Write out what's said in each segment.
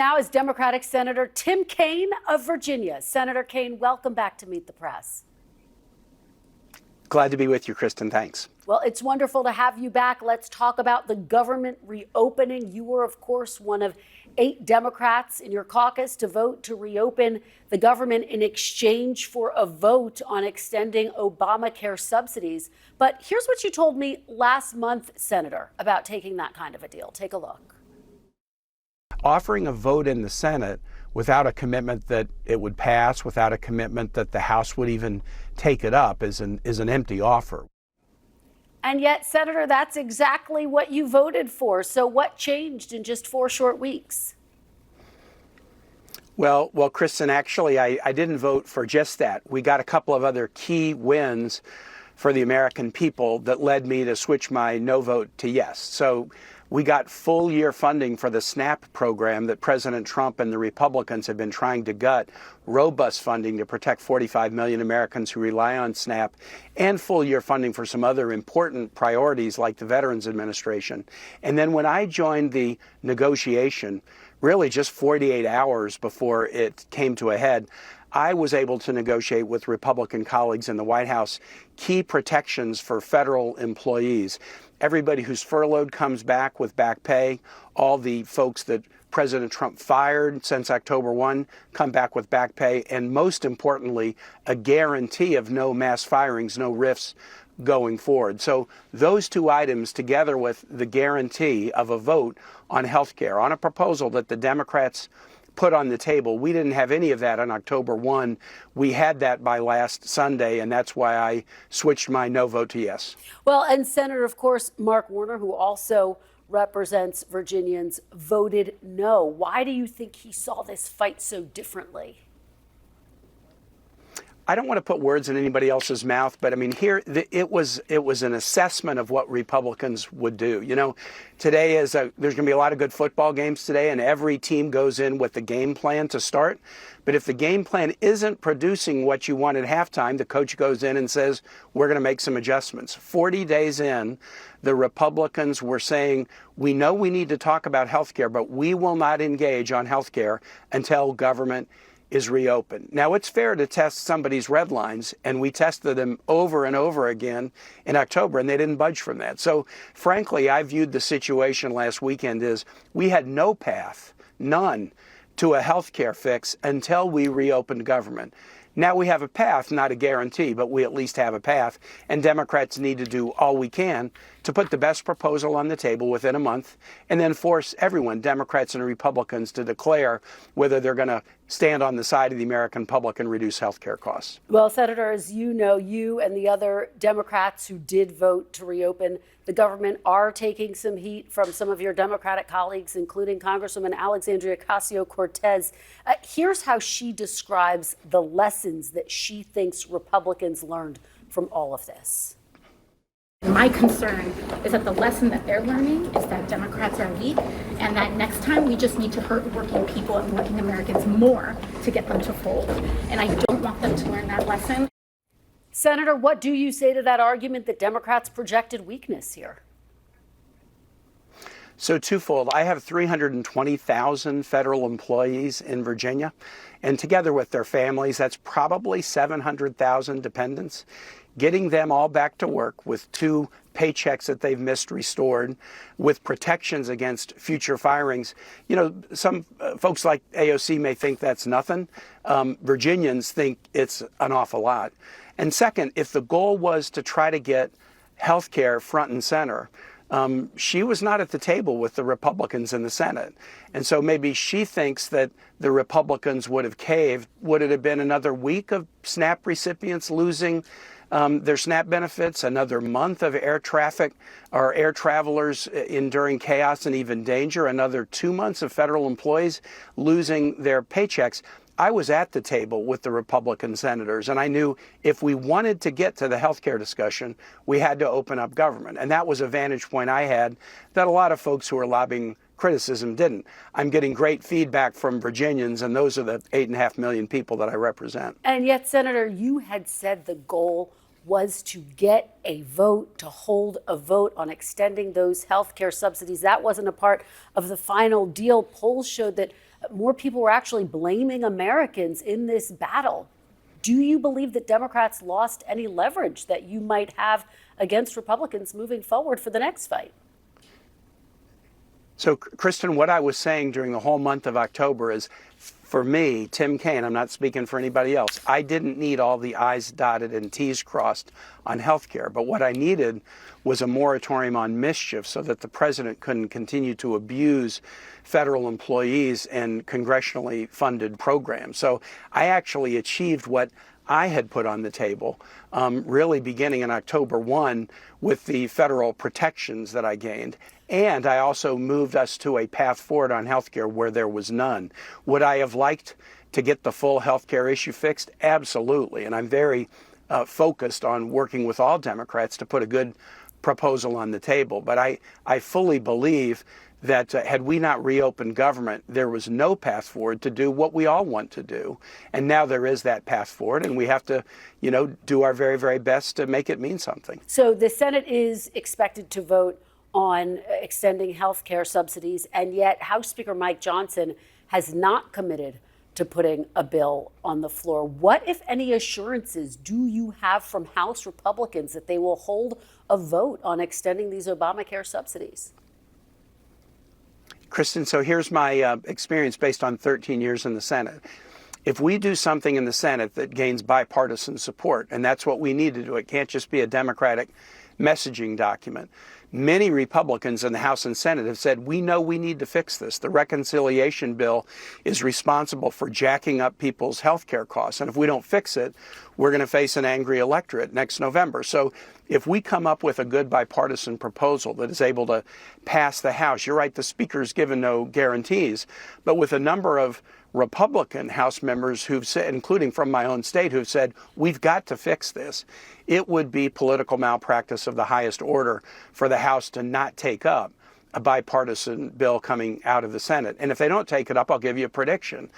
Now is Democratic Senator Tim Kaine of Virginia. Senator Kaine, welcome back to Meet the Press. Glad to be with you, Kristen. Thanks. Well, it's wonderful to have you back. Let's talk about the government reopening. You were, of course, one of 8 Democrats in your caucus to vote to reopen the government in exchange for a vote on extending Obamacare subsidies. But here's what you told me last month, Senator, about taking that kind of a deal. Take a look. Offering a vote in the Senate without a commitment that it would pass, without a commitment that the House would even take it up is an empty offer. And yet, Senator, that's exactly what you voted for. So what changed in just 4 short weeks? Well, Kristen, actually, I didn't vote for just that. We got a couple of other key wins for the American people that led me to switch my no vote to yes. So we got full year funding for the SNAP program that President Trump and the Republicans have been trying to gut, robust funding to protect 45 million Americans who rely on SNAP, and full year funding for some other important priorities like the Veterans Administration. And then when I joined the negotiation, really just 48 hours before it came to a head, I was able to negotiate with Republican colleagues in the White House key protections for federal employees. Everybody who's furloughed comes back with back pay. All the folks that President Trump fired since October 1 come back with back pay. And most importantly, a guarantee of no mass firings, no rifts going forward. So those 2 items, together with the guarantee of a vote on health care, on a proposal that the Democrats put on the table. We didn't have any of that on October 1. We had that by last Sunday, and that's why I switched my no vote to yes. Well, and Senator, of course, Mark Warner, who also represents Virginians, voted no. Why do you think he saw this fight so differently? I don't want to put words in anybody else's mouth, but I mean, here it was an assessment of what Republicans would do. You know, today there's going to be a lot of good football games today, and every team goes in with the game plan to start. But if the game plan isn't producing what you want at halftime, the coach goes in and says, we're going to make some adjustments. 40 days in, the Republicans were saying, we know we need to talk about health care, but we will not engage on health care until government is reopened. Now, it's fair to test somebody's red lines, and we tested them over and over again in October, and they didn't budge from that. So, frankly, I viewed the situation last weekend as we had no path, none, to a health care fix until we reopened government. Now we have a path, not a guarantee, but we at least have a path, and Democrats need to do all we can to put the best proposal on the table within a month and then force everyone, Democrats and Republicans, to declare whether they're going to stand on the side of the American public and reduce health care costs. Well, Senator, as you know, you and the other Democrats who did vote to reopen the government are taking some heat from some of your Democratic colleagues, including Congresswoman Alexandria Ocasio-Cortez. Here's how she describes the lessons that she thinks Republicans learned from all of this. My concern is that the lesson that they're learning is that Democrats are weak, and that next time we just need to hurt working people and working Americans more to get them to fold. And I don't want them to learn that lesson. Senator, what do you say to that argument that Democrats projected weakness here? So twofold. I have 320,000 federal employees in Virginia, and together with their families, that's probably 700,000 dependents. Getting them all back to work with 2 paychecks that they've missed restored, with protections against future firings. You know, some folks like AOC may think that's nothing. Virginians think it's an awful lot. And second, if the goal was to try to get health care front and center, she was not at the table with the Republicans in the Senate. And so maybe she thinks that the Republicans would have caved. Would it have been another week of SNAP recipients losing their SNAP benefits, another month of air traffic or air travelers enduring chaos and even danger, another 2 months of federal employees losing their paychecks? I was at the table with the Republican senators, and I knew if we wanted to get to the health care discussion, we had to open up government. And that was a vantage point I had that a lot of folks who are lobbying criticism didn't. I'm getting great feedback from Virginians, and those are the 8.5 million people that I represent. And yet, Senator, you had said the goal was to get a vote, to hold a vote on extending those health care subsidies. That wasn't a part of the final deal. Polls showed that more people were actually blaming Americans in this battle. Do you believe that Democrats lost any leverage that you might have against Republicans moving forward for the next fight? So, Kristen, what I was saying during the whole month of October is, for me, Tim Kaine, I'm not speaking for anybody else, I didn't need all the I's dotted and T's crossed on health care. But what I needed was a moratorium on mischief so that the president couldn't continue to abuse federal employees and congressionally funded programs. So I actually achieved what I had put on the table, really beginning in October 1 with the federal protections that I gained. And I also moved us to a path forward on health care where there was none. Would I have liked to get the full health care issue fixed? Absolutely. And I'm very focused on working with all Democrats to put a good proposal on the table. But I fully believe that had we not reopened government, there was no path forward to do what we all want to do. And now there is that path forward, and we have to, do our very, very best to make it mean something. So the Senate is expected to vote on extending health care subsidies, and yet House Speaker Mike Johnson has not committed to putting a bill on the floor. What, if any, assurances do you have from House Republicans that they will hold a vote on extending these Obamacare subsidies? Kristen, so here's my experience based on 13 years in the Senate. If we do something in the Senate that gains bipartisan support, and that's what we need to do, it can't just be a Democratic messaging document. Many Republicans in the House and Senate have said, we know we need to fix this. The reconciliation bill is responsible for jacking up people's health care costs. And if we don't fix it, we're going to face an angry electorate next November. So if we come up with a good bipartisan proposal that is able to pass the House, you're right, the Speaker's given no guarantees, but with a number of Republican House members who've said, including from my own state, who've said, we've got to fix this, it would be political malpractice of the highest order for the House to not take up a bipartisan bill coming out of the Senate. And if they don't take it up, I'll give you a prediction.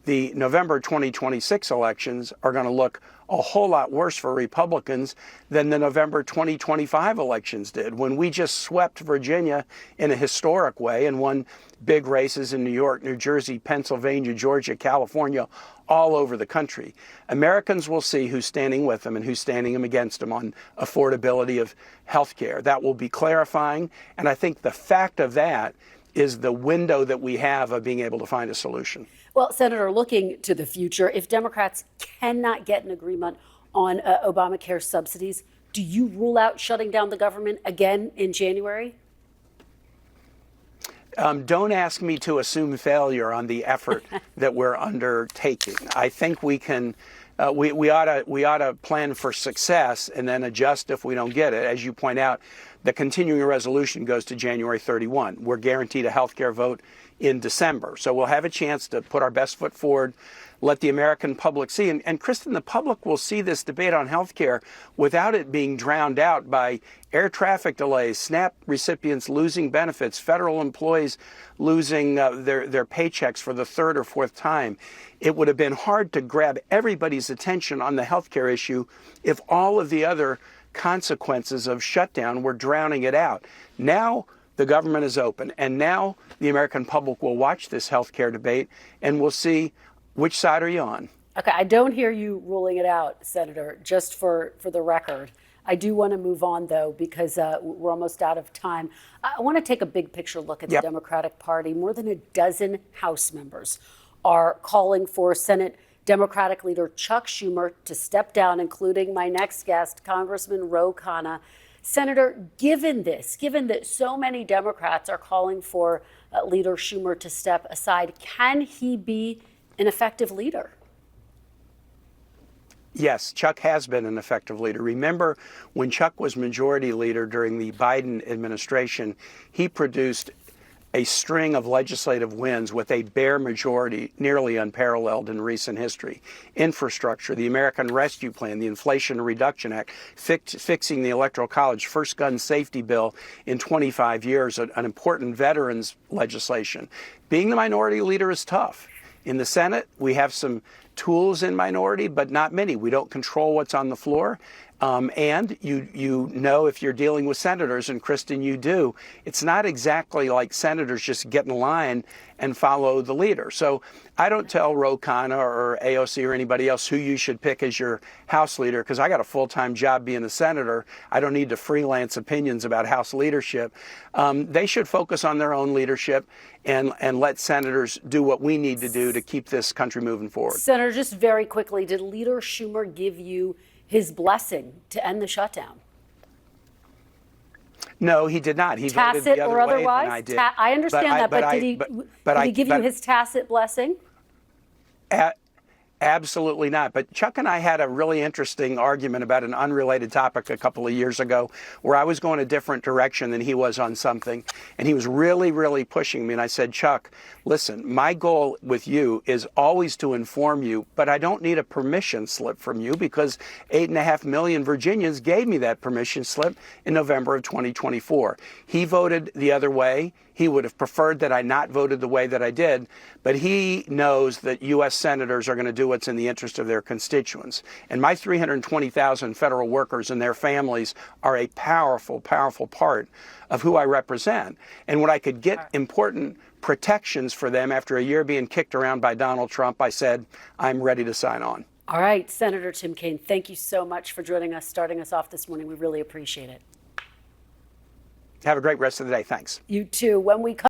The November 2026 elections are going to look a whole lot worse for Republicans than the November 2025 elections did, when we just swept Virginia in a historic way and won big races in New York, New Jersey, Pennsylvania, Georgia, California, all over the country. Americans will see who's standing with them and who's standing against them on affordability of health care. That will be clarifying. And I think the fact of that is the window that we have of being able to find a solution. Well, Senator, looking to the future, if Democrats cannot get an agreement on Obamacare subsidies, do you rule out shutting down the government again in January? Don't ask me to assume failure on the effort that we're undertaking. I think we can. We ought to plan for success and then adjust if we don't get it. As you point out, the continuing resolution goes to January 31. We're guaranteed a health care vote in December. So we'll have a chance to put our best foot forward, let the American public see. And Kristen, the public will see this debate on health care without it being drowned out by air traffic delays, SNAP recipients losing benefits, federal employees losing their paychecks for the third or fourth time. It would have been hard to grab everybody's attention on the health care issue if all of the other consequences of shutdown were drowning it out. Now the government is open, and now the American public will watch this health care debate and we'll see which side are you on. Okay, I don't hear you ruling it out, Senator, just for the record. I do want to move on, though, because we're almost out of time. I want to take a big picture look at the Democratic Party. More than a dozen House members are calling for Senate Democratic leader Chuck Schumer to step down, including my next guest, Congressman Ro Khanna. Senator, given that so many Democrats are calling for Leader Schumer to step aside, can he be an effective leader? Yes, Chuck has been an effective leader. Remember, when Chuck was majority leader during the Biden administration, he produced a string of legislative wins with a bare majority nearly unparalleled in recent history. Infrastructure, the American Rescue Plan, the Inflation Reduction Act, fixing the Electoral College, first gun safety bill in 25 years, an important veterans legislation. Being the minority leader is tough. In the Senate, we have some tools in minority, but not many. We don't control what's on the floor. And you know, if you're dealing with senators, and Kristen, you do, it's not exactly like senators just get in line and follow the leader. So I don't tell Ro Khanna or AOC or anybody else who you should pick as your House leader, because I got a full-time job being a senator. I don't need to freelance opinions about House leadership. They should focus on their own leadership and let senators do what we need to do to keep this country moving forward. Senator, just very quickly, did Leader Schumer give you his blessing to end the shutdown? No, he did not. He voted Tacit the other or way otherwise? than I did. I understand that, but did he give you his tacit blessing? Absolutely not. But Chuck and I had a really interesting argument about an unrelated topic a couple of years ago where I was going a different direction than he was on something. And he was really, really pushing me. And I said, Chuck, listen, my goal with you is always to inform you, but I don't need a permission slip from you because 8.5 million Virginians gave me that permission slip in November of 2024. He voted the other way. He would have preferred that I not voted the way that I did, but he knows that U.S. senators are going to do what's in the interest of their constituents. And my 320,000 federal workers and their families are a powerful, powerful part of who I represent. And when I could get important protections for them after a year being kicked around by Donald Trump, I said, I'm ready to sign on. All right, Senator Tim Kaine, thank you so much for joining us, starting us off this morning. We really appreciate it. Have a great rest of the day. Thanks. You too. When we come